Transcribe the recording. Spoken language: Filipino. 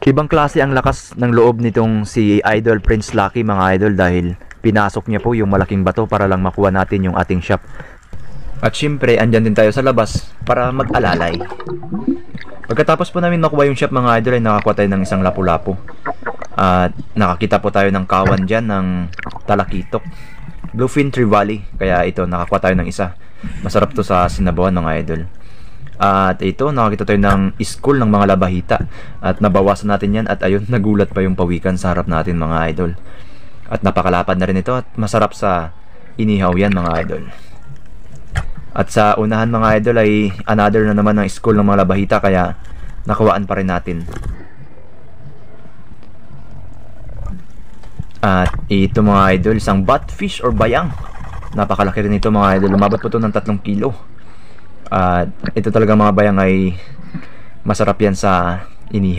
Ibang klase ang lakas ng loob nitong si Idol Prince Lucky mga idol dahil pinasok niya po yung malaking bato para lang makuha natin yung ating shop. At syempre, andyan din tayo sa labas para mag-alalay. Pagkatapos po namin makuha yung shop mga idol ay nakakuha tayo ng isang lapu-lapu. At nakakita po tayo ng kawan dyan ng talakitok. Bluefin Trevally. Kaya ito, nakakuha tayo ng isa. Masarap to sa sinabawan mga idol. At ito, nakakita tayo ng school ng mga labahita. At nabawasan natin yan. At ayun, nagulat pa yung pawikan sa harap natin mga idol. At napakalapad na rin ito. At masarap sa inihaw yan mga idol. At sa unahan mga idol ay another na naman ng school ng mga labahita. Kaya nakuhaan pa rin natin. At ito mga idol, isang batfish or bayang. Napakalaki rin ito mga idol. Lumabot po ito ng 3 kilo. At ito talaga mga bayang ay masarap yan sa inihaw.